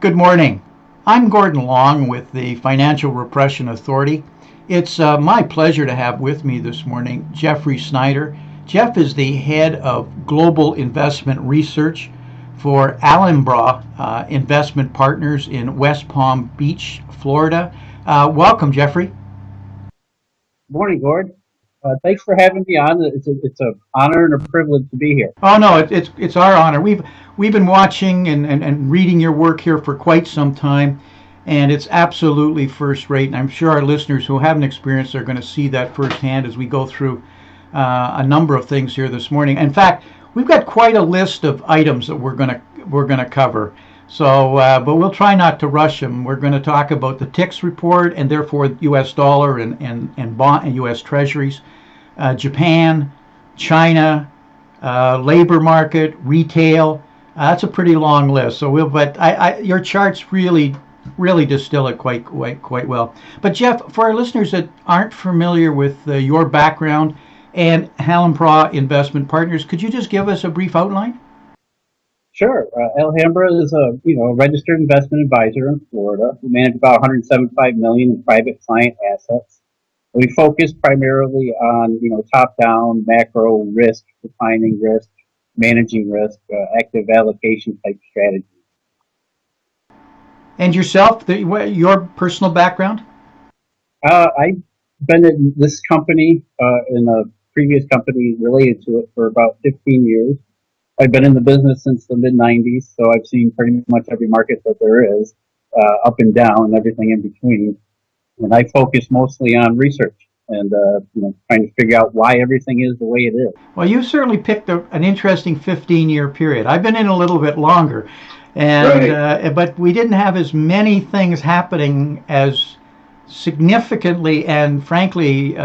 Good morning. I'm Gordon Long with the Financial Repression Authority. It's my pleasure to have with me this morning Jeffrey Snider. Jeff is the head of Global Investment Research for Alhambra Investment Partners in West Palm Beach, Florida. Welcome, Jeffrey. Morning, Gord. Thanks for having me on. It's an honor and a privilege to be here. Oh no, it's our honor. We've been watching and reading your work here for quite some time, and it's absolutely first rate. And I'm sure our listeners who haven't experienced are going to see that firsthand as we go through a number of things here this morning. In fact, we've got quite a list of items that we're gonna cover. So, but we'll try not to rush them. We're going to talk about the TICS report and therefore U.S. dollar and bond and U.S. Treasuries, Japan, China, labor market, retail. That's a pretty long list. So your charts really distill it quite well. But Jeff, for our listeners that aren't familiar with your background and Alhambra Investment Partners, could you just give us a brief outline? Sure. Alhambra is a registered investment advisor in Florida. We manage about 175 million in private client assets. We focus primarily on top-down macro risk, defining risk, managing risk, active allocation type strategies. And yourself, your personal background? I've been in this company in a previous company related to it for about 15 years. I've been in the business since the mid-90s, so I've seen pretty much every market that there is, up and down, and everything in between. And I focus mostly on research and trying to figure out why everything is the way it is. Well, you certainly picked an interesting 15-year period. I've been in a little bit longer, and Right. but we didn't have as many things happening as significantly and frankly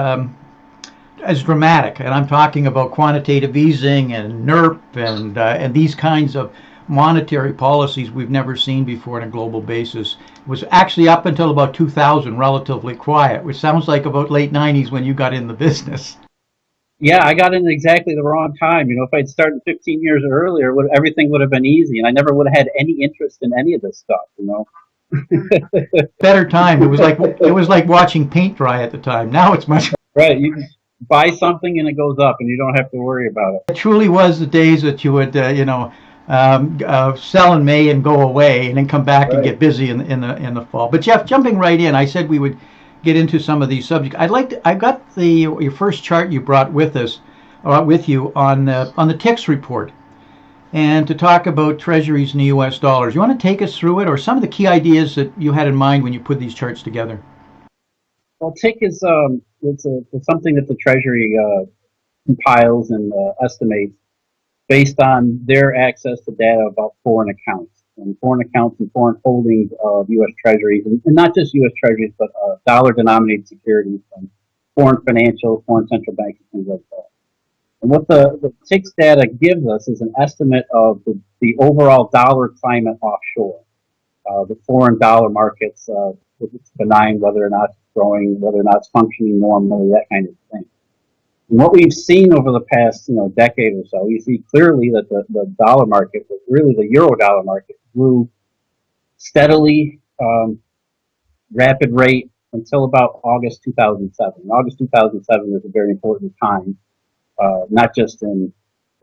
as dramatic. And I'm talking about quantitative easing and NERP and these kinds of monetary policies we've never seen before on a global basis. It was actually up until about 2000 relatively quiet, which sounds like about late 90s when you got in the business. Yeah, I got in exactly the wrong time. If I'd started 15 years earlier, everything would have been easy, and I never would have had any interest in any of this stuff. Better time. It was like watching paint dry at the time. Now it's much. Right. You just buy something and it goes up, and you don't have to worry about it. It truly was the days that you would sell in May and go away, and then come back and Right. get busy in the fall. But Jeff, jumping right in, I said we would get into some of these subjects. I got your first chart you brought with you on the TICS report, and to talk about treasuries in the U.S. dollars. You want to take us through it, or some of the key ideas that you had in mind when you put these charts together? Well, TIC is it's something that the Treasury compiles and estimates based on their access to data about foreign accounts and foreign holdings of U.S. Treasuries, and not just U.S. Treasuries, but dollar-denominated securities from foreign financials, foreign central banks, and things like that. And what the TICS data gives us is an estimate of the overall dollar climate offshore, the foreign dollar markets, if it's benign, whether or not it's growing, whether or not it's functioning normally, that kind of thing. And what we've seen over the past decade or so, you see clearly that the dollar market, really the euro dollar market, grew steadily, rapid rate until about August 2007. August 2007 is a very important time, not just in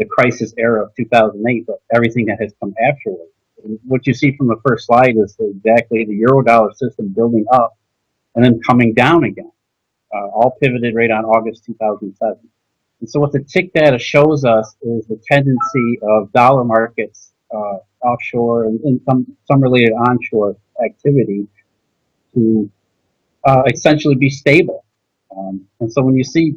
the crisis era of 2008, but everything that has come afterwards. And what you see from the first slide is exactly the euro dollar system building up and then coming down again, all pivoted right on August 2007. And so what the TIC data shows us is the tendency of dollar markets offshore and some related onshore activity to essentially be stable. And so when you see,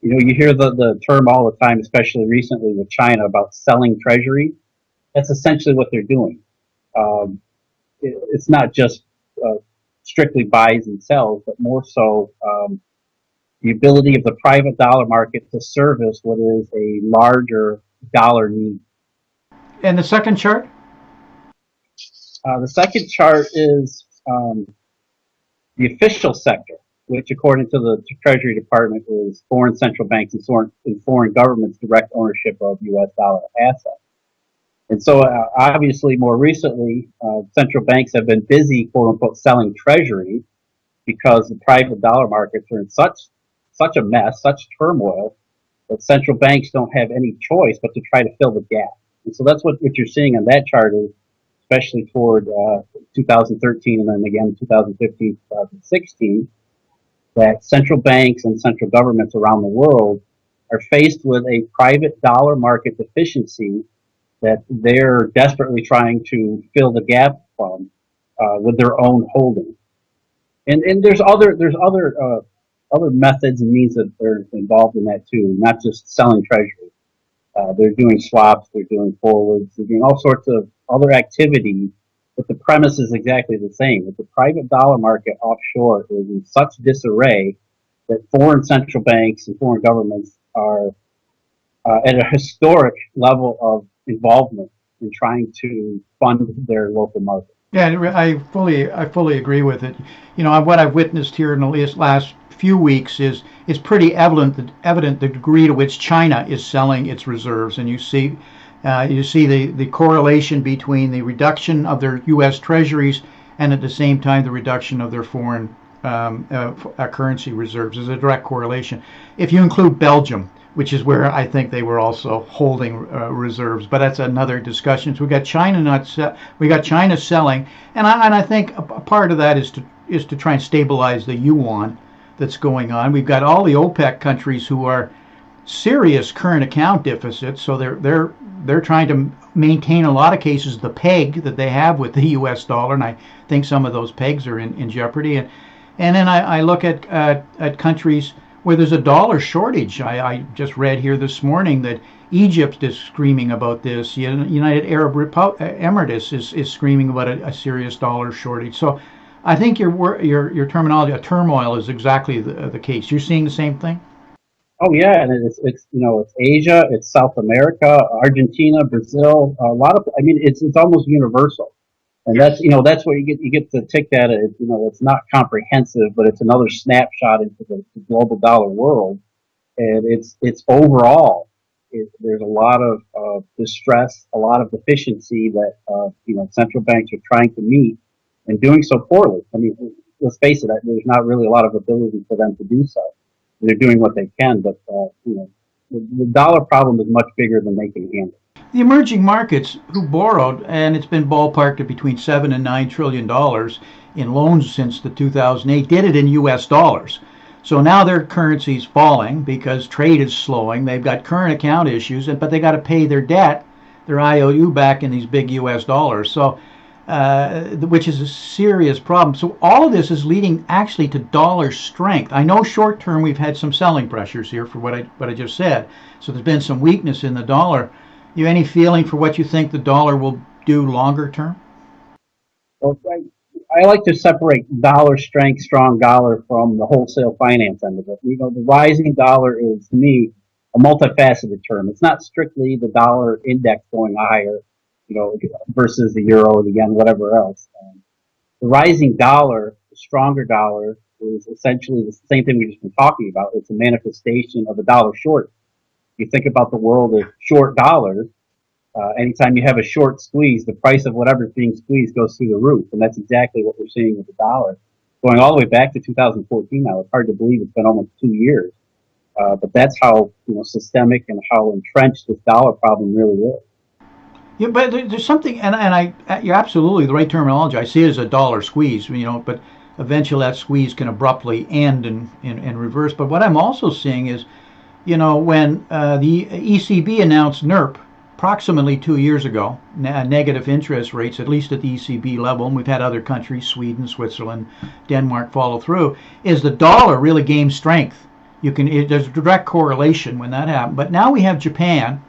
you hear the term all the time, especially recently with China, about selling treasury. That's essentially what they're doing. It's not just strictly buys and sells, but more so the ability of the private dollar market to service what is a larger dollar need. And the second chart? The second chart is the official sector, which according to the Treasury Department is foreign central banks and foreign governments' direct ownership of U.S. dollar assets. And so, obviously, more recently, central banks have been busy, quote unquote, selling treasuries because the private dollar markets are in such a mess, such turmoil, that central banks don't have any choice but to try to fill the gap. And so that's what you're seeing on that chart is, especially toward 2013 and then again 2015, 2016, that central banks and central governments around the world are faced with a private dollar market deficiency that they're desperately trying to fill the gap from with their own holdings. And there's other methods and means that they're involved in that too, not just selling treasury. They're doing swaps, they're doing forwards, they're doing all sorts of other activities, but the premise is exactly the same. That the private dollar market offshore is in such disarray that foreign central banks and foreign governments are at a historic level of involvement in trying to fund their local market. Yeah, I fully agree with it. What I've witnessed here in the last few weeks is it's pretty evident the degree to which China is selling its reserves, and you see the correlation between the reduction of their U.S. treasuries and at the same time the reduction of their foreign currency reserves. There's a direct correlation. If you include Belgium, which is where I think they were also holding reserves, but that's another discussion. So we got China selling, and I think a part of that is to try and stabilize the yuan that's going on. We've got all the OPEC countries who are serious current account deficits, so they're trying to maintain a lot of cases the peg that they have with the U.S. dollar, and I think some of those pegs are in jeopardy. And then I look at countries where there's a dollar shortage. I just read here this morning that Egypt is screaming about this. United Arab Emirates is screaming about a serious dollar shortage. So I think your terminology, a turmoil, is exactly the case. You're seeing the same thing? Oh yeah, and it's Asia, it's South America, Argentina, Brazil, a lot of. I mean, it's almost universal, and that's where you get to tick at it. It's not comprehensive, but it's another snapshot into the global dollar world, and it's overall. There's a lot of distress, a lot of deficiency that central banks are trying to meet, and doing so poorly. I mean, let's face it, there's not really a lot of ability for them to do so. They're doing what they can, but the dollar problem is much bigger than they can handle. The emerging markets who borrowed, and it's been ballparked at between $7 and $9 trillion in loans since the 2008, did it in U.S. dollars. So now their currency's falling because trade is slowing. They've got current account issues, but they got to pay their debt, their IOU, back in these big U.S. dollars. So, which is a serious problem. So all of this is leading actually to dollar strength. I know short term we've had some selling pressures here for what I just said. So there's been some weakness in the dollar. You any feeling for what you think the dollar will do longer term? Well, I like to separate dollar strength, strong dollar, from the wholesale finance end of it. The rising dollar is, to me, a multifaceted term. It's not strictly the dollar index going higher, versus the euro, the yen, whatever else. The rising dollar, the stronger dollar, is essentially the same thing we've just been talking about. It's a manifestation of the dollar short. You think about the world of short dollars. Anytime you have a short squeeze, the price of whatever's being squeezed goes through the roof, and that's exactly what we're seeing with the dollar, going all the way back to 2014. Now it's hard to believe it's been almost 2 years, but that's how systemic and how entrenched this dollar problem really is. Yeah, but there's something, you're absolutely the right terminology. I see it as a dollar squeeze, but eventually that squeeze can abruptly end and reverse. But what I'm also seeing is, when the ECB announced NERP approximately 2 years ago, negative interest rates, at least at the ECB level, and we've had other countries, Sweden, Switzerland, Denmark, follow through, is the dollar really gained strength. There's a direct correlation when that happened. But now we have Japan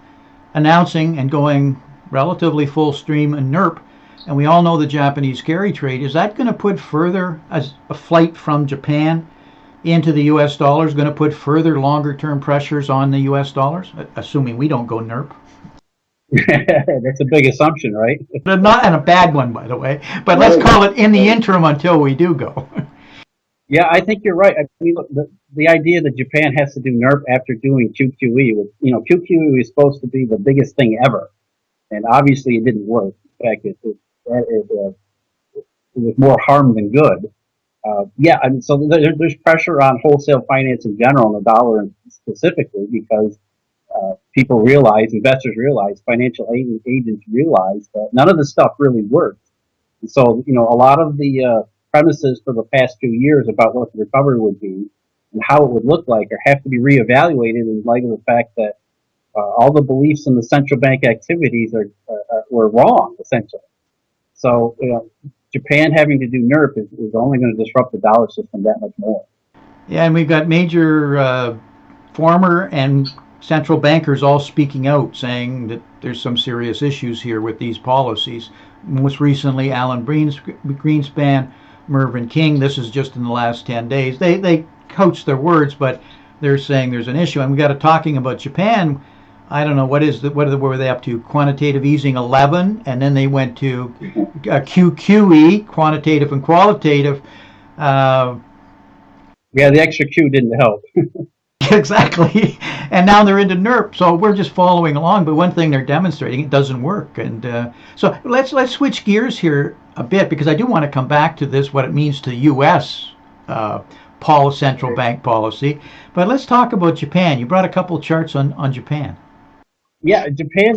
announcing and going relatively full stream in NERP, and we all know the Japanese carry trade. Is that going to put further, as a flight from Japan into the U.S. dollar is going to put further longer term pressures on the U.S. dollars, assuming we don't go NERP? That's a big assumption, right? Not and a bad one, by the way. But let's call it in the interim until we do go. Yeah, I think you're right. I mean, look, the idea that Japan has to do NERP after doing QQE, QQE is supposed to be the biggest thing ever. and obviously it didn't work. In fact, it was more harm than good. Yeah, I mean, so there's pressure on wholesale finance in general, and the dollar specifically, because people realize, investors realize, financial agents realize that none of this stuff really works. And so, a lot of the premises for the past few years about what the recovery would be and how it would look like are have to be reevaluated in light of the fact that all the beliefs in the central bank activities were wrong, essentially. So, Japan having to do NERP is only going to disrupt the dollar system that much more. Yeah, and we've got major former and central bankers all speaking out, saying that there's some serious issues here with these policies. Most recently, Alan Greenspan, Mervyn King. This is just in the last 10 days. They couch their words, but they're saying there's an issue. And we got to talking about Japan. I don't know what were they up to? Quantitative easing 11, and then they went to QQE, quantitative and qualitative. Yeah, the extra Q didn't help. Exactly, and now they're into NERP. So we're just following along. But one thing they're demonstrating, it doesn't work. And so let's switch gears here a bit, because I do want to come back to this, what it means to U.S. Central bank policy. But let's talk about Japan. You brought a couple of charts on Japan. Yeah, Japan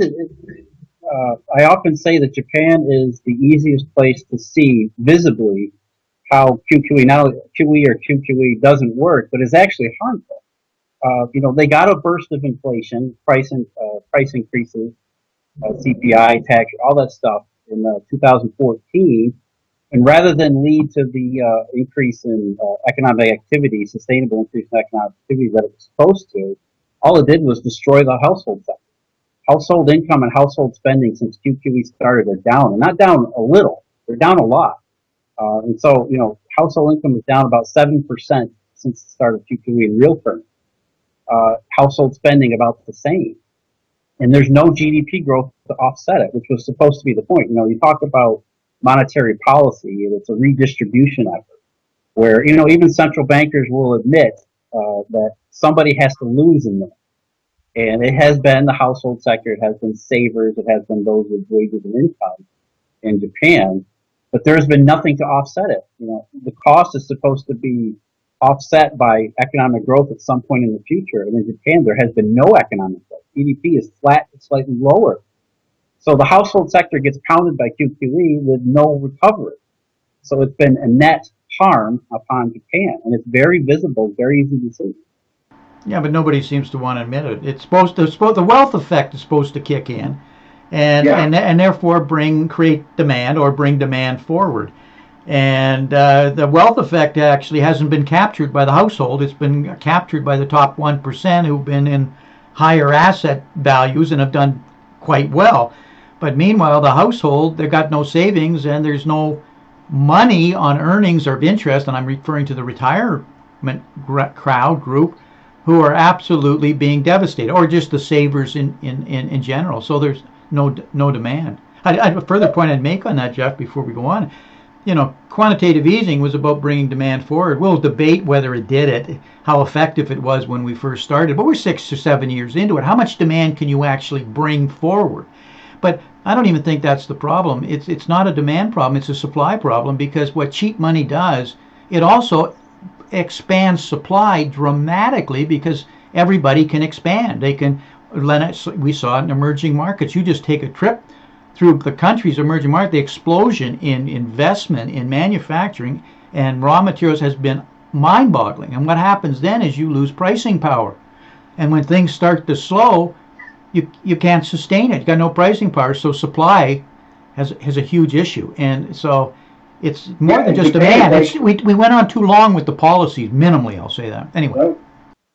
I often say that Japan is the easiest place to see visibly how QQE, not only QE or QQE doesn't work, but is actually harmful. They got a burst of inflation, price increases, CPI, tax, all that stuff in 2014. And rather than lead to the increase in economic activity, sustainable increase in economic activity that it was supposed to, all it did was destroy the household sector. Household income and household spending since QQE started are down, and not down a little, they're down a lot. And so, household income is down about 7% since the start of QQE in real terms. Household spending about the same. And there's no GDP growth to offset it, which was supposed to be the point. You talk about monetary policy, and it's a redistribution effort where, even central bankers will admit that somebody has to lose in this. And it has been the household sector, it has been savers, it has been those with wages and income in Japan, but there's been nothing to offset it. The cost is supposed to be offset by economic growth at some point in the future. And in Japan, there has been no economic growth. GDP is flat to slightly lower. So the household sector gets pounded by QQE with no recovery. So it's been a net harm upon Japan, and it's very visible, very easy to see. Yeah, but nobody seems to want to admit it. The wealth effect is supposed to kick in, and therefore create demand or bring demand forward. And the wealth effect actually hasn't been captured by the household. It's been captured by the top 1% who've been in higher asset values and have done quite well. But meanwhile, the household, they've got no savings and there's no money on earnings or interest. And I'm referring to the retirement group who are absolutely being devastated, or just the savers in general. So there's no demand. I have a further point I'd make on that, Jeff, before we go on. Quantitative easing was about bringing demand forward. We'll debate whether it did it, how effective it was when we first started, but we're 6 or 7 years into it. How much demand can you actually bring forward? But I don't even think that's the problem. It's not a demand problem, it's a supply problem, because what cheap money does, it also expands supply dramatically, because everybody can expand. We saw it in emerging markets. You just take a trip through the country's emerging market, the explosion in investment in manufacturing and raw materials has been mind-boggling. And what happens then is you lose pricing power. And when things start to slow, you can't sustain it. You got no pricing power, so supply has a huge issue. And so it's more than just demand. We went on too long with the policies, minimally, I'll say that. Anyway.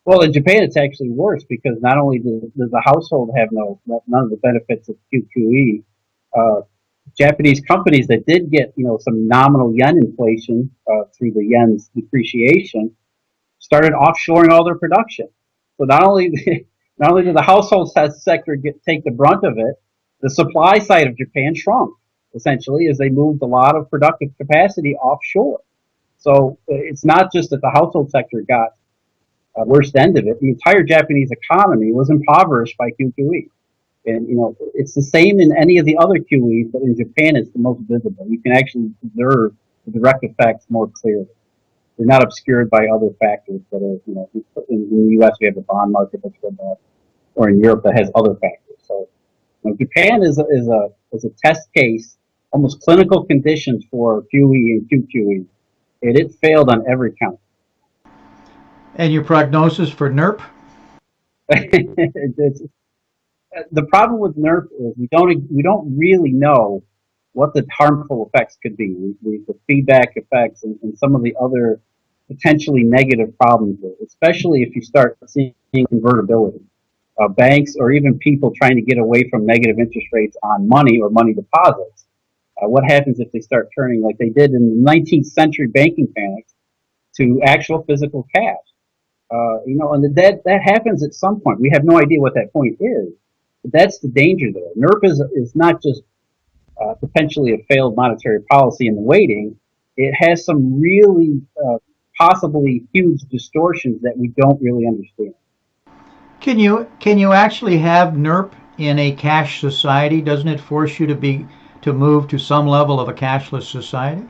Well, in Japan, it's actually worse, because not only does the household have none of the benefits of QQE, Japanese companies that did get some nominal yen inflation through the yen's depreciation started offshoring all their production. So not only did the household sector take the brunt of it, the supply side of Japan shrunk essentially as they moved a lot of productive capacity offshore. So it's not just that the household sector got worst end of it. The entire Japanese economy was impoverished by QQE. And it's the same in any of the other QEs, but in Japan it's the most visible. You can actually observe the direct effects more clearly. They're not obscured by other factors that are, in the U.S. we have a bond market that's robust, or in Europe that has other factors. So Japan is a test case, almost clinical conditions for QE and QQE, and it failed on every count. And your prognosis for NERP? The problem with NERP is we don't really know what the harmful effects could be, the feedback effects, and some of the other potentially negative problems with it, especially if you start seeing convertibility. Banks or even people trying to get away from negative interest rates on money or money deposits. What happens if they start turning, like they did in the 19th century banking panics, to actual physical cash? And that happens at some point. We have no idea what that point is, but that's the danger there. NERP is not just potentially a failed monetary policy in the waiting. It has some really possibly huge distortions that we don't really understand. Can you actually have NERP in a cash society? Doesn't it force you to move to some level of a cashless society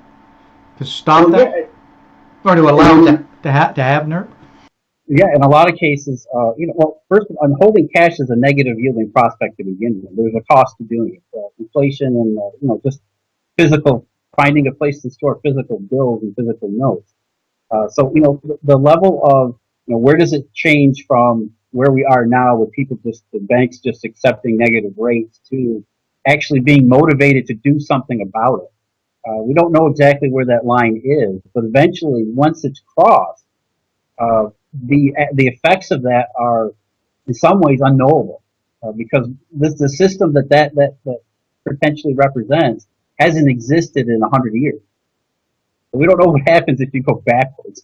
to stop that, or to allow to have NERP? Yeah, in a lot of cases, first, holding cash is a negative yielding prospect to begin with. There's a cost to doing it. Inflation and, just physical, finding a place to store physical bills and physical notes. The level of, where does it change from where we are now with the banks just accepting negative rates to actually being motivated to do something about it? We don't know exactly where that line is, but eventually, once it's crossed, the effects of that are in some ways unknowable, because the system that potentially represents hasn't existed in 100 years. So we don't know what happens if you go backwards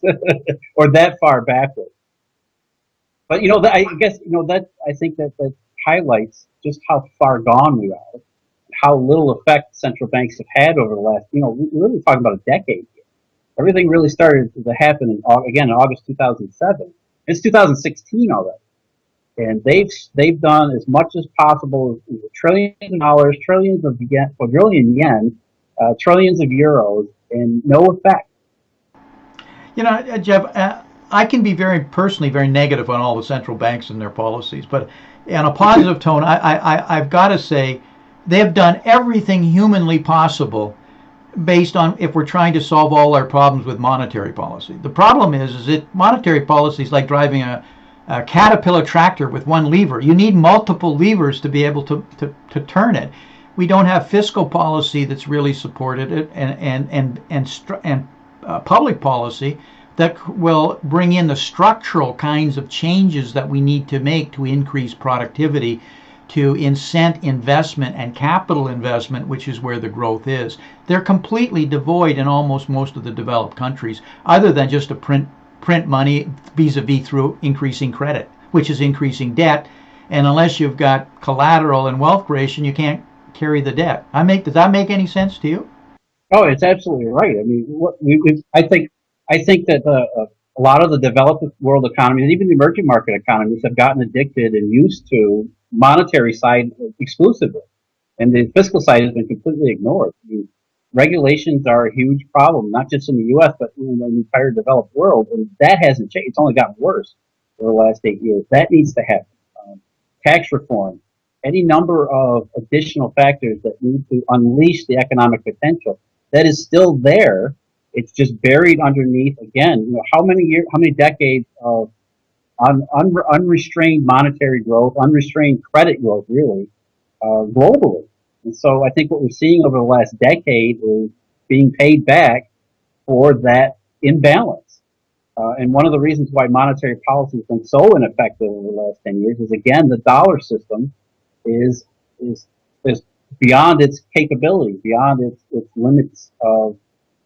or that far backwards. But I guess I think that highlights just how far gone we are, how little effect central banks have had over the last, we're really talking about a decade here. Everything really started to happen in August 2007. It's 2016 already, and they've done as much as possible, trillions of dollars, trillions of quadrillion yen, trillions of euros, and no effect. Jeff, I can be personally very negative on all the central banks and their policies, but on a positive tone, I've got to say they have done everything humanly possible based on if we're trying to solve all our problems with monetary policy. The problem is that monetary policy is like driving a caterpillar tractor with one lever. You need multiple levers to be able to turn it. We don't have fiscal policy that's really supported it, and public policy that will bring in the structural kinds of changes that we need to make to increase productivity, to incent investment and capital investment, which is where the growth is. They're completely devoid in almost most of the developed countries, other than just to print money vis-a-vis through increasing credit, which is increasing debt. And unless you've got collateral and wealth creation, you can't carry the debt. Does that make any sense to you? Oh, it's absolutely right. I mean, I think that a lot of the developed world economies, and even the emerging market economies, have gotten addicted and used to monetary side exclusively, and the fiscal side has been completely ignored. I mean, regulations are a huge problem, not just in the U.S. but in the entire developed world, and that hasn't changed. It's only gotten worse over the last 8 years. That needs to happen. Tax reform, any number of additional factors that need to unleash the economic potential that is still there. It's just buried underneath. Again, how many decades of unrestrained monetary growth, unrestrained credit growth, really, globally. And so I think what we're seeing over the last decade is being paid back for that imbalance. And one of the reasons why monetary policy has been so ineffective over the last 10 years is, again, the dollar system is beyond its capability, beyond its limits of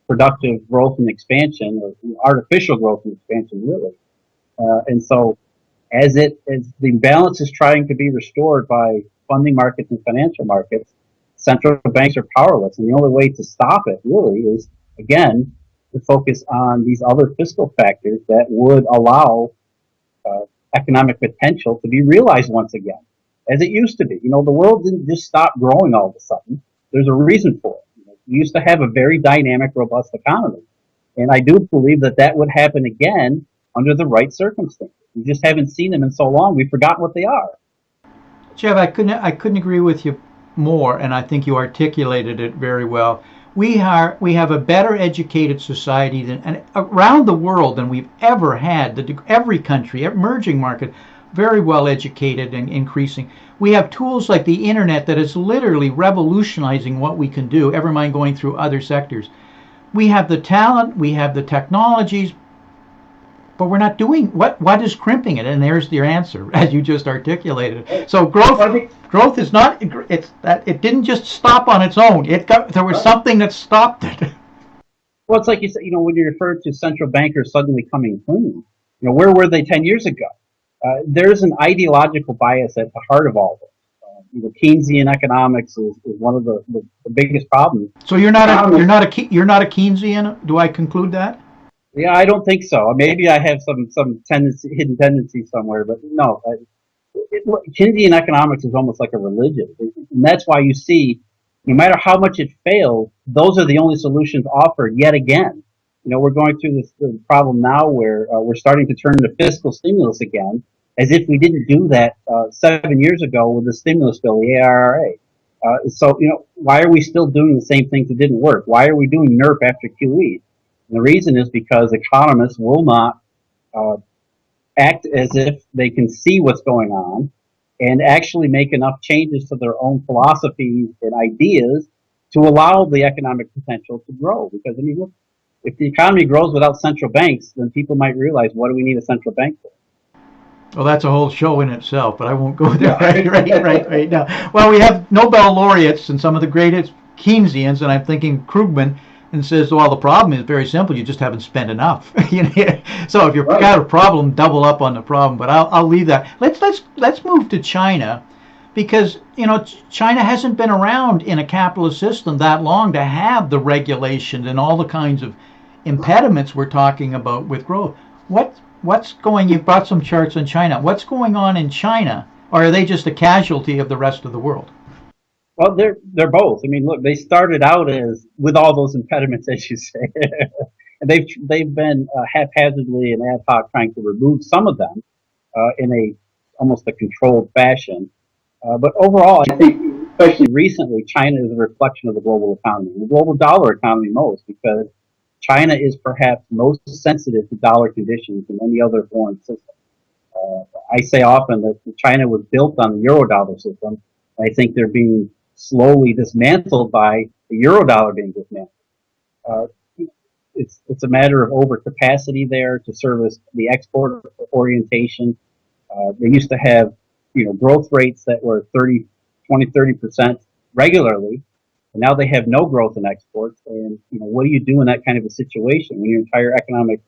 productive growth and expansion, or artificial growth and expansion, really. And so as the imbalance is trying to be restored by funding markets and financial markets, central banks are powerless. And the only way to stop it, really, is, again, to focus on these other fiscal factors that would allow economic potential to be realized once again. as it used to be. You know, the world didn't just stop growing all of a sudden. There's a reason for it. You know, we used to have a very dynamic, robust economy. And I do believe that that would happen again under the right circumstances. We just haven't seen them in so long, we've forgotten what they are. Jeff, I couldn't agree with you more, and I think you articulated it very well. We have a better educated society than and around the world than we've ever had. Every country, emerging market, very well educated and increasing. We have tools like the internet that is literally revolutionizing what we can do. Ever mind going through other sectors. We have the talent, we have the technologies, but we're not doing what is crimping it, and there's your answer as you just articulated. So growth is not, it's that it didn't just stop on its own. There was something that stopped it. Well, it's like you said, you know, when you refer to central bankers suddenly coming clean, you know, where were they 10 years ago? There's an ideological bias at the heart of all this. You know, Keynesian economics is one of the biggest problems. So you're not a Keynesian. Do I conclude that? Yeah, I don't think so. Maybe I have some hidden tendency somewhere, but no. Keynesian economics is almost like a religion, and that's why you see, no matter how much it fails, those are the only solutions offered yet again. You know, we're going through this problem now where we're starting to turn to fiscal stimulus again, as if we didn't do that 7 years ago with the stimulus bill, the ARRA. So, you know, why are we still doing the same things that didn't work? Why are we doing NERP after QE? And the reason is because economists will not uh, act as if they can see what's going on and actually make enough changes to their own philosophies and ideas to allow the economic potential to grow. Because, I mean, look, if the economy grows without central banks, then people might realize, what do we need a central bank for? Well, that's a whole show in itself, but I won't go there right now. Well, we have Nobel laureates and some of the greatest Keynesians, and I'm thinking Krugman, and says, well, the problem is very simple. You just haven't spent enough. So if you've got a problem, double up on the problem. But I'll leave that. Let's move to China, because China hasn't been around in a capitalist system that long to have the regulations and all the kinds of impediments we're talking about with growth. What's going? You brought some charts on China. What's going on in China, or are they just a casualty of the rest of the world? Well, they're both. I mean, look, they started out as with all those impediments, as you say, and they've been haphazardly and ad hoc trying to remove some of them in a almost a controlled fashion. But overall, I think, especially recently, China is a reflection of the global economy, the global dollar economy most, because China is perhaps most sensitive to dollar conditions than any other foreign system. I say often that China was built on the Eurodollar system. I think they're being slowly dismantled by the Eurodollar being dismantled. Uh, it's a matter of overcapacity there to service the export orientation. They used to have, growth rates that were 30% regularly, and now they have no growth in exports. And, what do you do in that kind of a situation when your entire economic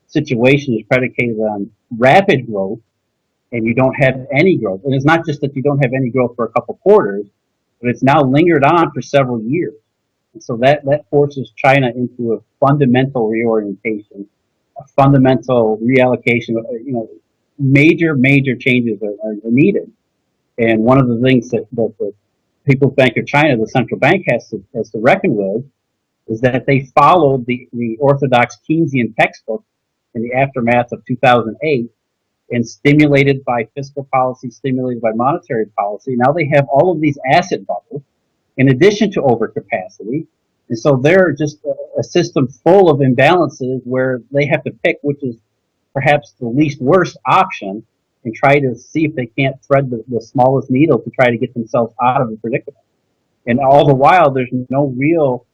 situation is predicated on rapid growth and you don't have any growth? And it's not just that you don't have any growth for a couple quarters, but it's now lingered on for several years. And so that forces China into a fundamental reorientation, a fundamental reallocation. Major changes are needed. And one of the things that the People's Bank of China, the central bank, has to reckon with is that they followed the orthodox Keynesian textbook in the aftermath of 2008, and stimulated by fiscal policy, stimulated by monetary policy. Now they have all of these asset bubbles in addition to overcapacity. And so they're just a system full of imbalances where they have to pick which is perhaps the least worst option and try to see if they can't thread the smallest needle to try to get themselves out of the predicament. And all the while, there's no real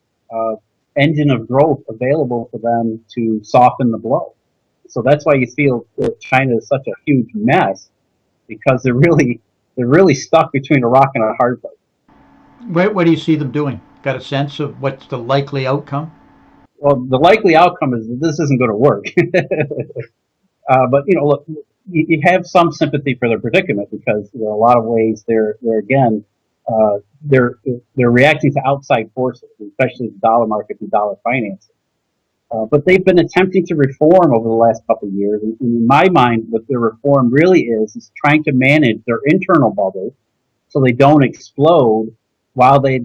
engine of growth available for them to soften the blow. So that's why you feel that China is such a huge mess, because they're really stuck between a rock and a hard place. What do you see them doing? Got a sense of what's the likely outcome? Well, the likely outcome is that this isn't going to work. But look, you have some sympathy for their predicament, because in a lot of ways they're reacting to outside forces, especially the dollar market and dollar financing. But they've been attempting to reform over the last couple of years. And in my mind, what their reform really is trying to manage their internal bubble so they don't explode while they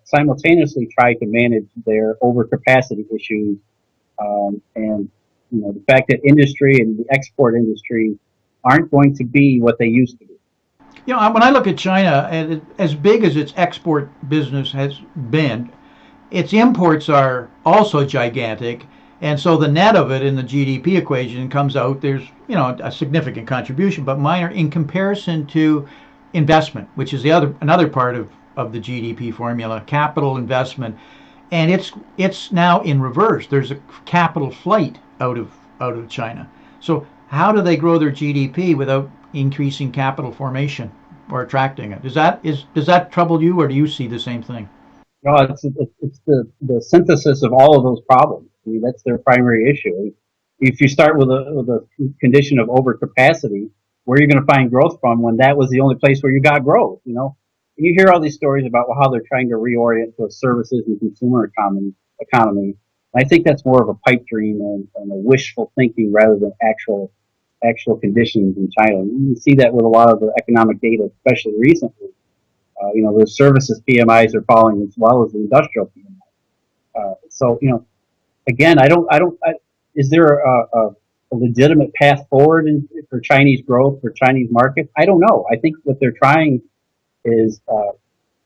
simultaneously try to manage their overcapacity issues, and the fact that industry and the export industry aren't going to be what they used to be. When I look at China, and as big as its export business has been, its imports are also gigantic, and so the net of it in the GDP equation comes out. There's a significant contribution, but minor in comparison to investment, which is another part of the GDP formula, capital investment, and it's now in reverse. There's a capital flight out of China. So how do they grow their GDP without increasing capital formation or attracting it? Does that trouble you, or do you see the same thing? No, it's the synthesis of all of those problems. I mean, that's their primary issue. If you start with a condition of overcapacity, where are you going to find growth from when that was the only place where you got growth? And you hear all these stories about how they're trying to reorient to a services and consumer economy. And I think that's more of a pipe dream and a wishful thinking rather than actual conditions in China. You see that with a lot of the economic data, especially recently. The services PMIs are falling as well as the industrial PMI. Again, is there a legitimate path forward for Chinese growth, for Chinese markets? I don't know. I think what they're trying is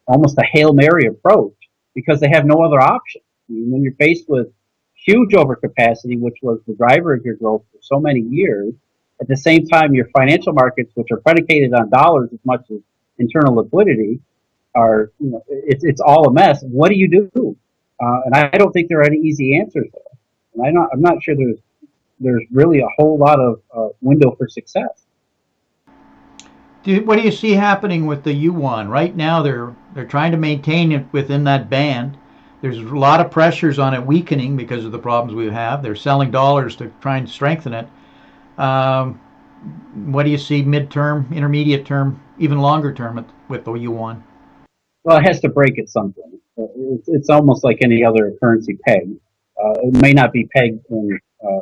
almost a Hail Mary approach because they have no other option. I mean, when you're faced with huge overcapacity, which was the driver of your growth for so many years, at the same time, your financial markets, which are predicated on dollars as much as internal liquidity, it's all a mess. What do you do? And I don't think there are any easy answers there. And I'm not sure there's really a whole lot of window for success. What do you see happening with the yuan right now? They're trying to maintain it within that band. There's a lot of pressures on it weakening because of the problems we have. They're selling dollars to try and strengthen it. What do you see midterm, intermediate term, even longer term with the yuan? Well, it has to break at some point. It's almost like any other currency peg. It may not be pegged in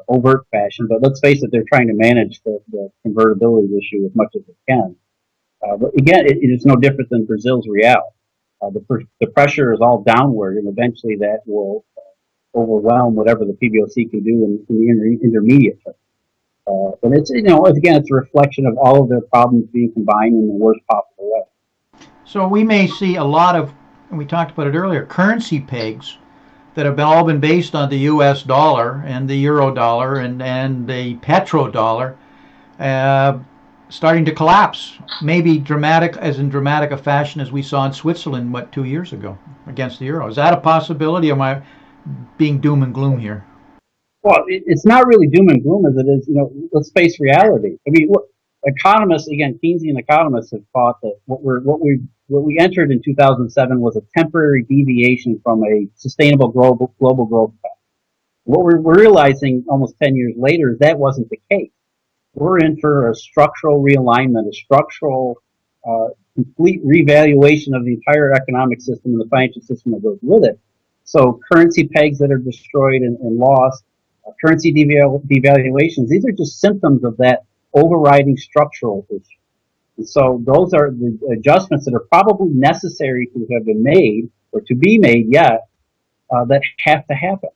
overt fashion, but let's face it, they're trying to manage the convertibility issue as much as they can. But again, it is no different than Brazil's real. The pressure is all downward, and eventually that will overwhelm whatever the PBOC can do in the intermediate term. But it's a reflection of all of their problems being combined in the worst possible way. So we may see a lot of, and we talked about it earlier, currency pegs that have all been based on the U.S. dollar and the euro dollar and the petrodollar starting to collapse, maybe dramatic a fashion as we saw in Switzerland, 2 years ago against the euro. Is that a possibility, or am I being doom and gloom here? Well, it's not really doom and gloom as it is, let's face reality. I mean, economists, again, Keynesian economists have thought that what we entered in 2007 was a temporary deviation from a sustainable global growth path. What we're realizing almost 10 years later is that wasn't the case. We're in for a structural realignment, a structural, complete revaluation of the entire economic system and the financial system that goes with it. So currency pegs that are destroyed and lost, currency devaluations, these are just symptoms of that overriding structural issue. And so those are the adjustments that are probably necessary to have been made or to be made yet that have to happen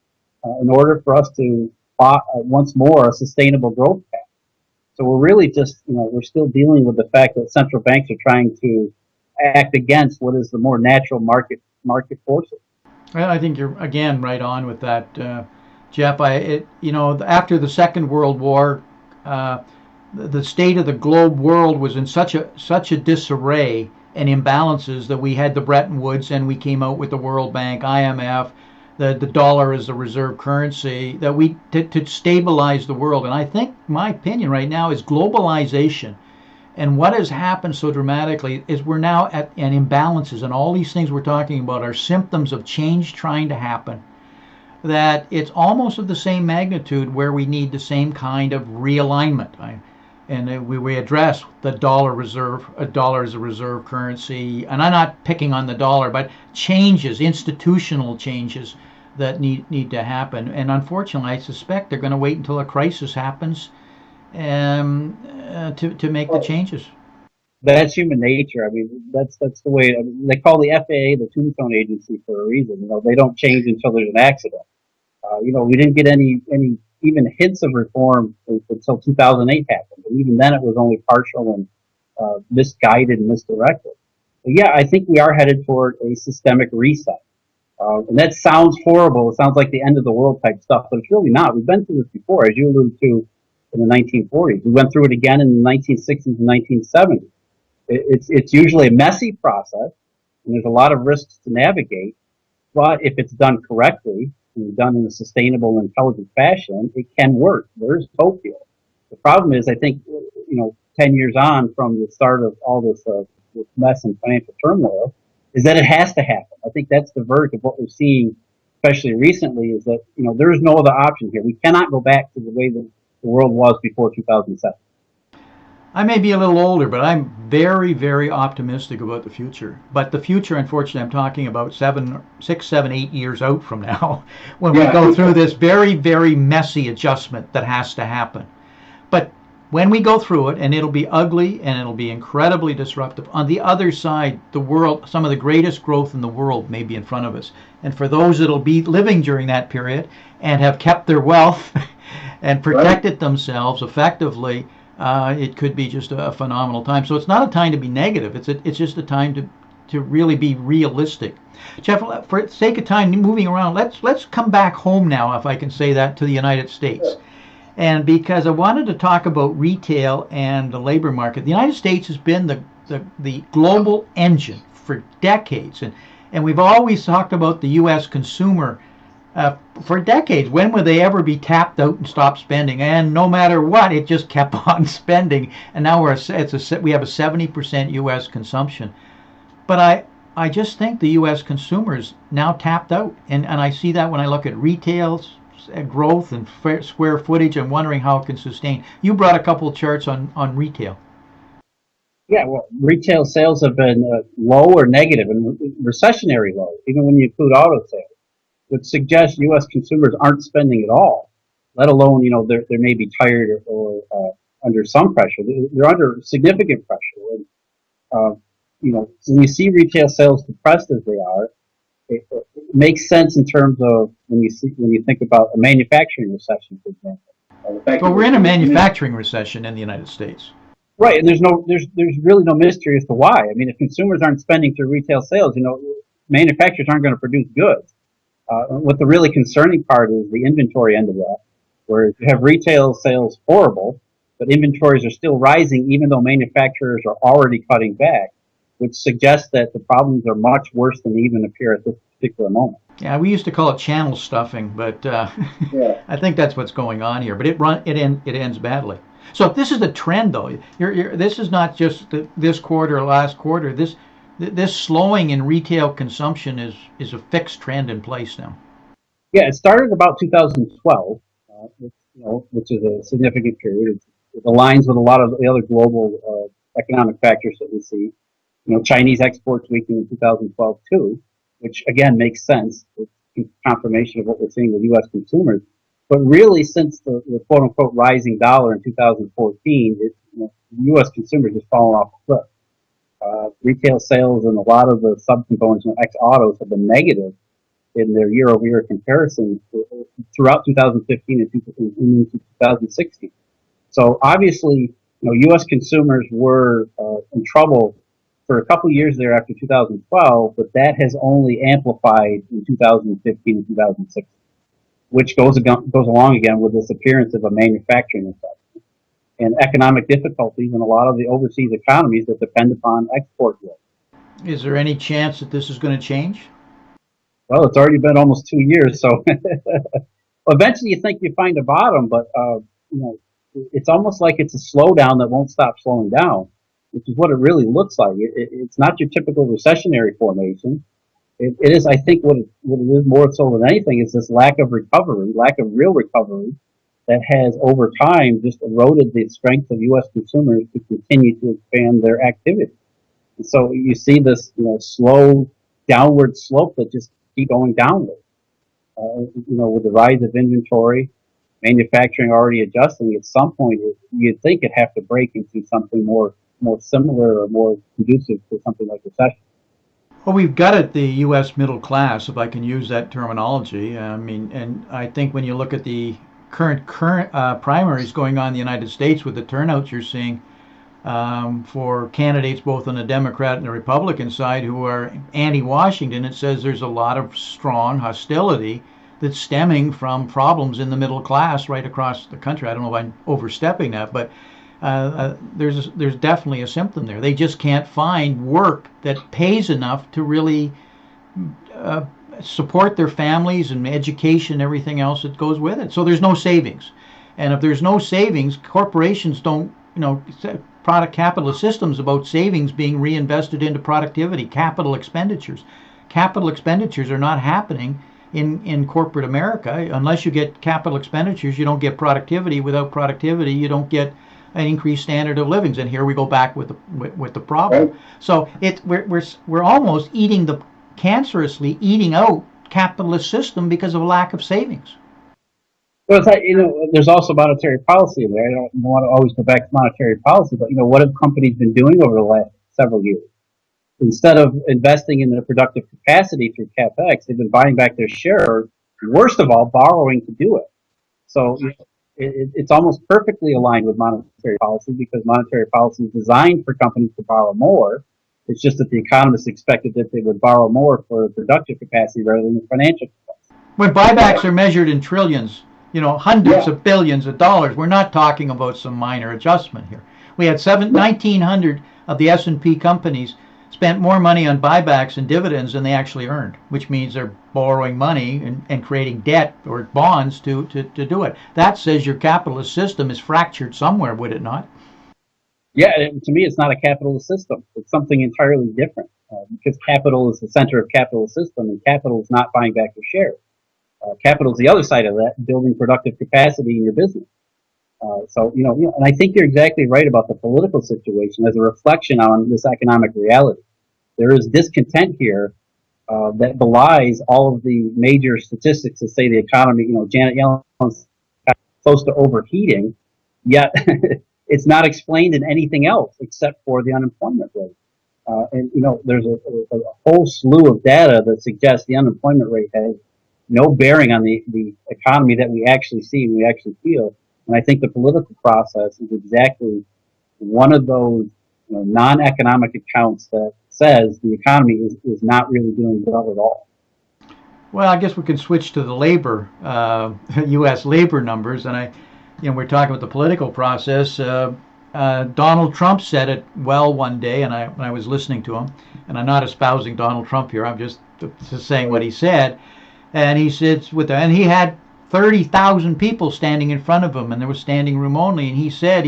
in order for us to once more a sustainable growth path. So we're really just, we're still dealing with the fact that central banks are trying to act against what is the more natural market forces. Well, I think you're again right on with that, Jeff. After the Second World War, the state of the globe world was in such a disarray and imbalances that we had the Bretton Woods and we came out with the World Bank, IMF, the dollar as the reserve currency that to stabilize the world. And I think my opinion right now is globalization. And what has happened so dramatically is we're now at imbalances, and all these things we're talking about are symptoms of change trying to happen. That it's almost of the same magnitude where we need the same kind of realignment. And we address the dollar reserve, a dollar as a reserve currency. And I'm not picking on the dollar, but changes, institutional changes that need to happen. And unfortunately, I suspect they're going to wait until a crisis happens to make the changes. That's human nature. I mean, that's the way. I mean, they call the FAA the tombstone agency for a reason. You know, they don't change until there's an accident. You know, we didn't get any even hints of reform until 2008 happened. And even then, it was only partial and misguided and misdirected. But yeah, I think we are headed toward a systemic reset. And that sounds horrible. It sounds like the end of the world type stuff, but it's really not. We've been through this before, as you alluded to in the 1940s. We went through it again in the 1960s and 1970s. It's usually a messy process, and there's a lot of risks to navigate. But if it's done correctly and done in a sustainable, intelligent fashion, it can work. There's hope here. The problem is, I think, 10 years on from the start of all this mess and financial turmoil, is that it has to happen. I think that's the verdict of what we're seeing, especially recently, is that, there is no other option here. We cannot go back to the way the world was before 2007. I may be a little older, but I'm very, very optimistic about the future. But the future, unfortunately, I'm talking about 6, 7, 8 years out from now, when we go through this very, very messy adjustment that has to happen. But when we go through it, and it'll be ugly and it'll be incredibly disruptive, on the other side, the world, some of the greatest growth in the world may be in front of us. And for those that'll be living during that period and have kept their wealth and protected themselves effectively, it could be just a phenomenal time. So it's not a time to be negative. It's just a time to really be realistic. Jeff, for the sake of time, moving around, let's come back home now, if I can say that, to the United States. And because I wanted to talk about retail and the labor market, the United States has been the global engine for decades, and we've always talked about the U.S. consumer for decades. When would they ever be tapped out and stop spending? And no matter what, it just kept on spending. And now we have a 70% U.S. consumption. But I just think the U.S. consumers now tapped out, and I see that when I look at retail growth and square footage. I'm wondering how it can sustain. You brought a couple of charts on retail. Yeah, well, retail sales have been low or negative and recessionary low, even when you include auto sales, which suggests U.S. consumers aren't spending at all, let alone, they may be tired or under some pressure. They're under significant pressure. And, so when you see retail sales depressed as they are, it makes sense in terms of when you think about a manufacturing recession, for example. Well, we're in a manufacturing recession in the United States. Right, and there's really no mystery as to why. I mean, if consumers aren't spending through retail sales, manufacturers aren't going to produce goods. What the really concerning part is the inventory end of that, where you have retail sales horrible, but inventories are still rising even though manufacturers are already cutting back, which suggests that the problems are much worse than they even appear at this particular moment. Yeah, we used to call it channel stuffing, but yeah. I think that's what's going on here. But it ends badly. So if this is a trend, though, this is not just this quarter or last quarter. This slowing in retail consumption is a fixed trend in place now. Yeah, it started about 2012, which is a significant period. It aligns with a lot of the other global economic factors that we see. Chinese exports weakened in 2012 too, which again makes sense. It's confirmation of what we're seeing with U.S. consumers. But really, since the quote unquote rising dollar in 2014, the U.S. consumers has fallen off the cliff. Retail sales and a lot of the subcomponents, ex-autos, have been negative in their year-over-year comparison throughout 2015 and into 2016. So obviously, U.S. consumers were in trouble for a couple of years there after 2012, but that has only amplified in 2015 and 2016, which goes along again with this appearance of a manufacturing recession and economic difficulties in a lot of the overseas economies that depend upon export growth. Is there any chance that this is going to change? Well, it's already been almost 2 years, so eventually you think you find a bottom, but it's almost like it's a slowdown that won't stop slowing down, which is what it really looks like. It's not your typical recessionary formation. It is, I think, what it is more so than anything is this lack of real recovery, that has over time just eroded the strength of U.S. consumers to continue to expand their activity. And so you see this, slow downward slope that just keep going downward. With the rise of inventory, manufacturing already adjusting, at some point you'd think it'd have to break into something more more similar or more conducive to something like recession. Well, we've got it, the U.S. middle class, if I can use that terminology. I mean, and I think when you look at the current primaries going on in the United States with the turnouts you're seeing for candidates both on the Democrat and the Republican side who are anti-Washington, it says there's a lot of strong hostility that's stemming from problems in the middle class right across the country. I don't know if I'm overstepping that, but there's definitely a symptom there. They just can't find work that pays enough to really uh, support their families and education and everything else that goes with it. So there's no savings, and if there's no savings, corporations don't, product capitalist systems about savings being reinvested into productivity, capital expenditures. Capital expenditures are not happening in corporate America. Unless you get capital expenditures, you don't get productivity. Without productivity, you don't get an increased standard of living. And here we go back with the problem. Right. So we're almost cancerously eating out capitalist system because of a lack of savings. Well, it's like, there's also monetary policy in there. I don't want to always go back to monetary policy, but what have companies been doing over the last several years? Instead of investing in their productive capacity through capex, they've been buying back their shares. Worst of all, borrowing to do it. So it's almost perfectly aligned with monetary policy because monetary policy is designed for companies to borrow more. It's just that the economists expected that they would borrow more for productive capacity rather than the financial capacity. When buybacks are measured in trillions, hundreds of billions of dollars, we're not talking about some minor adjustment here. We had 1,900 of the S&P companies spent more money on buybacks and dividends than they actually earned, which means they're borrowing money and creating debt or bonds to do it. That says your capitalist system is fractured somewhere, would it not? Yeah, to me, it's not a capitalist system. It's something entirely different because capital is the center of capitalist system, and capital is not buying back your shares. Capital is the other side of that, building productive capacity in your business. And I think you're exactly right about the political situation as a reflection on this economic reality. There is discontent here that belies all of the major statistics that say the economy, Janet Yellen's close to overheating, yet it's not explained in anything else except for the unemployment rate. There's a whole slew of data that suggests the unemployment rate has no bearing on the economy that we actually see and we actually feel. And I think the political process is exactly one of those non-economic accounts that says the economy is not really doing well at all. Well, I guess we can switch to the labor, U.S. labor numbers, and we're talking about the political process. Donald Trump said it well one day, and when I was listening to him, and I'm not espousing Donald Trump here, I'm just saying what he said. And he sits and he had 30,000 people standing in front of him, and there was standing room only. And he says,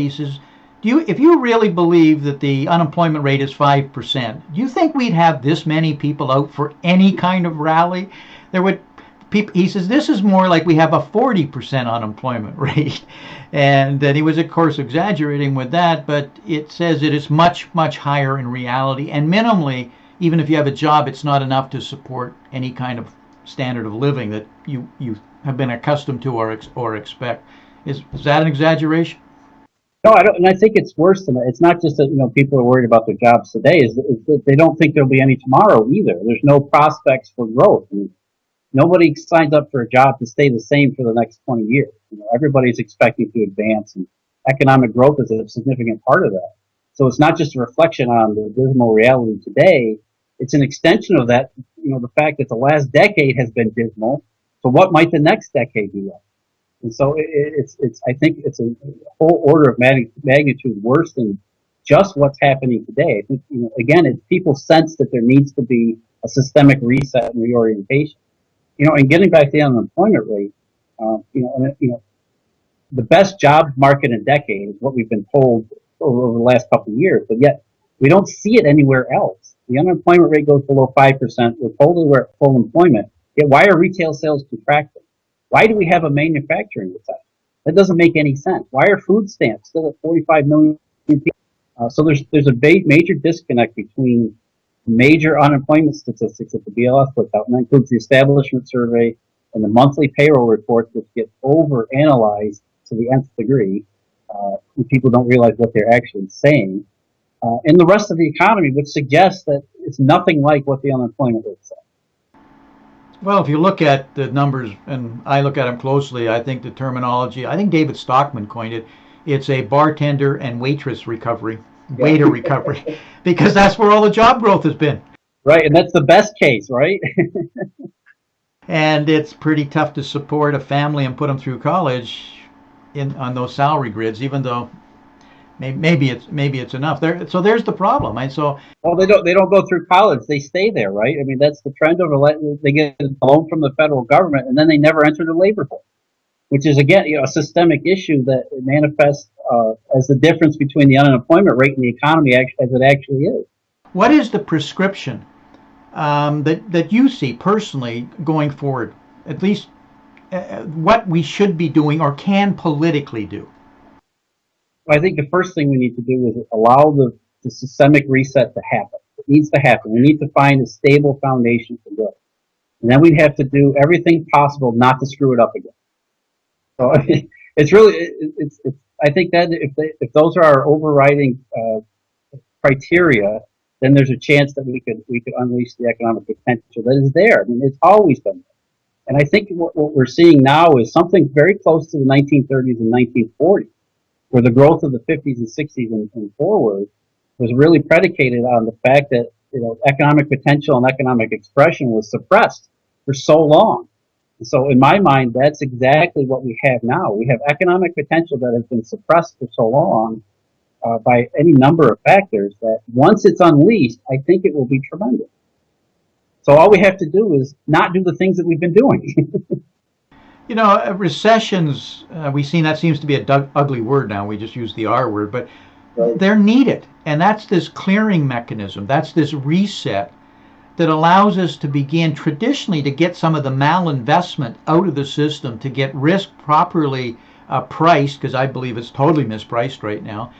if you really believe that the unemployment rate is 5%, do you think we'd have this many people out for any kind of rally? He says, this is more like we have a 40% unemployment rate. And then he was, of course, exaggerating with that, but it says it is much, much higher in reality. And minimally, even if you have a job, it's not enough to support any kind of standard of living that you have been accustomed to or expect. Is that an exaggeration? No, I don't, and I think it's worse than that. It's not just that people are worried about their jobs today; is that they don't think there'll be any tomorrow either. There's no prospects for growth. I mean, nobody signs up for a job to stay the same for the next 20 years. Everybody's expecting to advance, and economic growth is a significant part of that. So it's not just a reflection on the dismal reality today. It's an extension of that. The fact that the last decade has been dismal. So what might the next decade be like? And so I think it's a whole order of magnitude worse than just what's happening today. I think, again, people sense that there needs to be a systemic reset and reorientation. And getting back to the unemployment rate, the best job market in decades is what we've been told over the last couple of years, but yet we don't see it anywhere else. The unemployment rate goes below 5%. We're told we're at full employment. Yet why are retail sales contracting? Why do we have a manufacturing recession? That doesn't make any sense. Why are food stamps still at 45 million people? So there's a major disconnect between major unemployment statistics that the BLS puts out, and that includes the establishment survey and the monthly payroll reports, which get overanalyzed to the nth degree. And people don't realize what they're actually saying. in the rest of the economy, which suggests that it's nothing like what the unemployment rate says. Well, if you look at the numbers, and I look at them closely, I think the terminology, I think David Stockman coined it, it's a bartender and waitress recovery, Yeah. waiter recovery, because that's where all the job growth has been. Right, and that's the best case, right? And it's pretty tough to support a family and put them through college on those salary grids, even though maybe it's enough. So there's the problem. And so Well, they don't go through college; they stay there, right? I mean, that's the trend of they get a loan from the federal government, and then they never enter the labor force, which is again, a systemic issue that manifests as the difference between the unemployment rate and the economy as it actually is. what is the prescription that you see personally going forward? At least what we should be doing or can politically do. I think the first thing we need to do is allow the systemic reset to happen. It needs to happen. We need to find a stable foundation for growth. And then we have to do everything possible not to screw it up again. So it's really, I think that if those are our overriding criteria, then there's a chance that we could unleash the economic potential that is there. I mean, it's always been there. And I think what we're seeing now is something very close to the 1930s and 1940s, where the growth of the 50s and 60s and forward was really predicated on the fact that economic potential and economic expression was suppressed for so long. And so in my mind, that's exactly what we have now. We have economic potential that has been suppressed for so long by any number of factors that once it's unleashed, I think it will be tremendous. So all we have to do is not do the things that we've been doing. Recessions, we've seen that seems to be a ugly word now. We just use the R word, but Right. they're needed. And that's this clearing mechanism. That's this reset that allows us to begin traditionally to get some of the malinvestment out of the system, to get risk properly priced, because I believe it's totally mispriced right now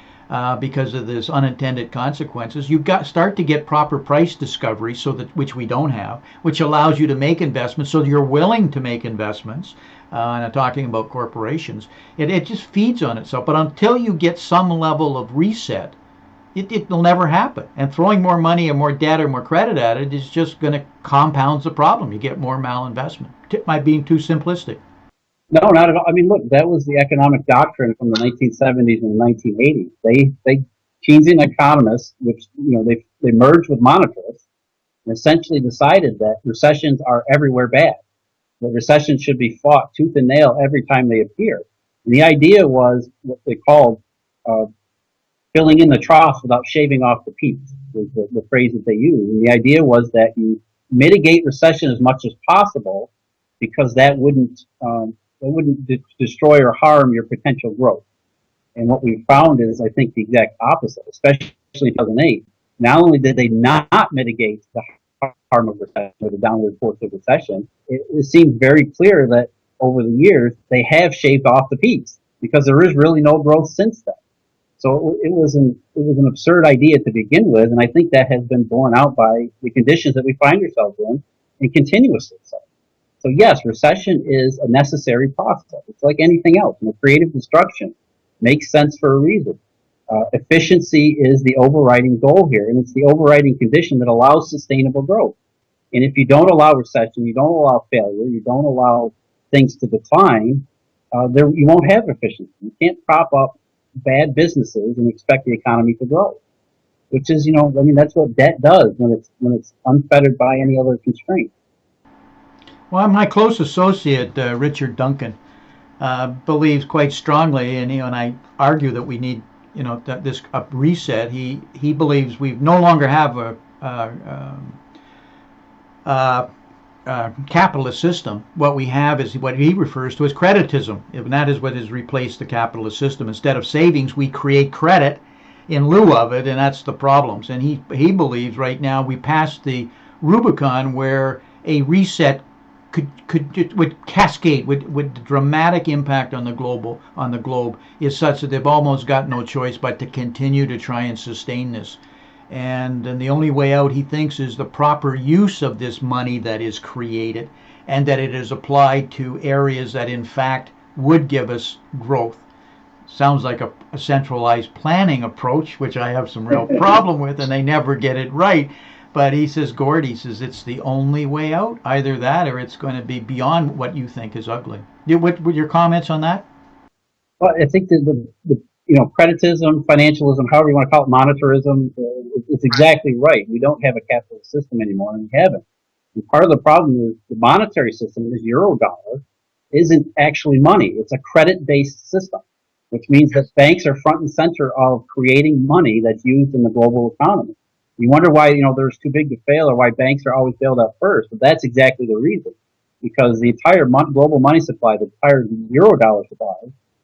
because of this unintended consequences. You've got start to get proper price discovery, so that which we don't have, which allows you to make investments, so you're willing to make investments. And I'm talking about corporations. It just feeds on itself. But until you get some level of reset, it'll never happen. And throwing more money or more debt or more credit at it is just going to compound the problem. You get more malinvestment. Am I being too simplistic? No, not at all. I mean, look, that was the economic doctrine from the 1970s and the 1980s. They Keynesian economists, which they merged with monetarists, and essentially decided that recessions are everywhere bad. That recessions should be fought tooth and nail every time they appear. And the idea was what they called filling in the troughs without shaving off the peaks, was the phrase that they used. And the idea was that you mitigate recession as much as possible, because that wouldn't destroy or harm your potential growth. And what we found is, I think, the exact opposite, especially in 2008. Not only did they not mitigate the harm of recession or the downward force of recession, it seems very clear that over the years they have shaved off the peaks, because there is really no growth since then. So it was an absurd idea to begin with, and I think that has been borne out by the conditions that we find ourselves in, and continuously so. So yes, recession is a necessary process. It's like anything else. Creative destruction makes sense for a reason. Efficiency is the overriding goal here, and it's the overriding condition that allows sustainable growth. And if you don't allow recession, you don't allow failure, you don't allow things to decline, you won't have efficiency. You can't prop up bad businesses and expect the economy to grow. Which is, that's what debt does when it's unfettered by any other constraint. Well, my close associate, Richard Duncan, believes quite strongly, and I argue that we need, this reset. He believes we no longer have a capitalist system. What we have is what he refers to as creditism, and that is what has replaced the capitalist system. Instead of savings, we create credit in lieu of it, and that's the problems. And he believes right now we passed the Rubicon where a reset would cascade, would the dramatic impact on the globe is such that they've almost got no choice but to continue to try and sustain this. And the only way out, he thinks, is the proper use of this money that is created, and that it is applied to areas that in fact would give us growth. sounds like a centralized planning approach, which I have some real problem with, and they never get it right. But he says, Gord, he says it's the only way out. Either that, or it's going to be beyond what you think is ugly. What were your comments on that? Well, I think the creditism, financialism, however you want to call it, monetarism, it's exactly right. We don't have a capitalist system anymore, and we haven't. And part of the problem is the monetary system, this euro dollar, isn't actually money. It's a credit-based system, which means that banks are front and center of creating money that's used in the global economy. You wonder why, there's too big to fail or why banks are always bailed out first. But that's exactly the reason. Because the entire global money supply, the entire euro dollar supply,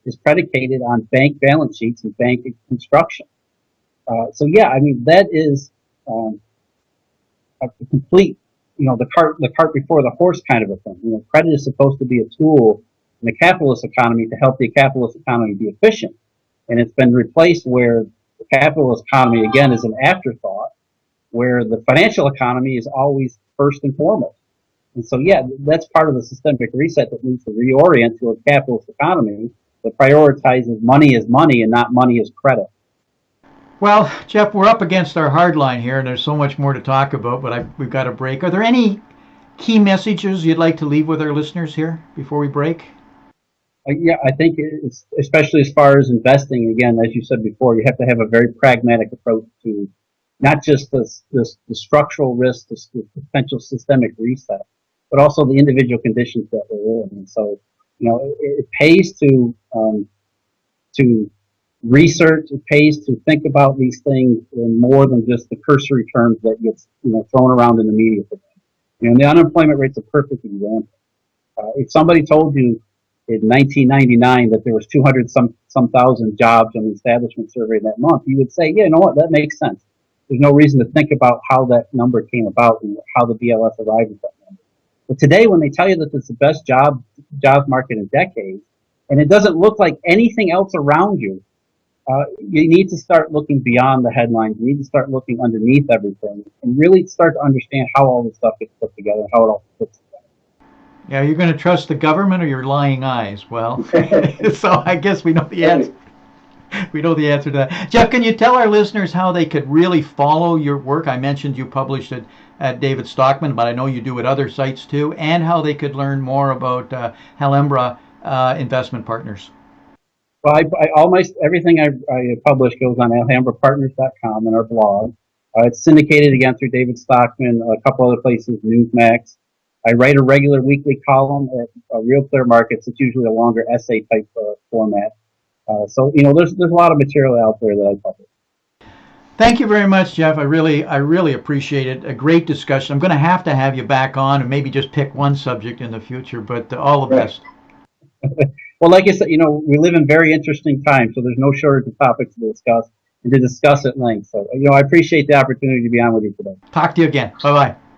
is predicated on bank balance sheets and bank construction. So yeah, I mean, that is a complete, the cart before the horse kind of a thing. Credit is supposed to be a tool in the capitalist economy to help the capitalist economy be efficient. And it's been replaced where the capitalist economy, again, is an afterthought, where the financial economy is always first and foremost. And so, yeah, that's part of the systemic reset that needs to reorient to a capitalist economy that prioritizes money as money and not money as credit. Well, Jeff, we're up against our hard line here, and there's so much more to talk about, but we've got to break. Are there any key messages you'd like to leave with our listeners here before we break? Yeah, I think it's, especially as far as investing, again, as you said before, you have to have a very pragmatic approach to not just the structural risk, the potential systemic reset, but also the individual conditions that we're in. And so, it pays to research. It pays to think about these things in more than just the cursory terms that gets thrown around in the media today. The unemployment rate's a perfect example. If somebody told you in 1999 that there was 200 some thousand jobs on the establishment survey that month, you would say, yeah, you know what, that makes sense. There's no reason to think about how that number came about and how the BLS arrived at that number. But today, when they tell you that it's the best jobs market in decades, and it doesn't look like anything else around you, you need to start looking beyond the headlines. You need to start looking underneath everything and really start to understand how all this stuff gets put together and how it all fits together. Yeah, you're going to trust the government or your lying eyes? Well, so I guess we know the answer. We know the answer to that. Jeff, can you tell our listeners how they could really follow your work? I mentioned you published it at David Stockman, but I know you do at other sites too, and how they could learn more about Helembra Investment Partners. Well, everything I publish goes on alhambrapartners.com and our blog. It's syndicated again through David Stockman, a couple other places, Newsmax. I write a regular weekly column at Real Clear Markets. It's usually a longer essay type format. So there's a lot of material out there that I publish. Thank you very much, Jeff. I really appreciate it. A great discussion. I'm going to have you back on and maybe just pick one subject in the future, but all the best. Well, like I said, we live in very interesting times, so there's no shortage of topics to discuss and to discuss at length. So, I appreciate the opportunity to be on with you today. Talk to you again. Bye-bye.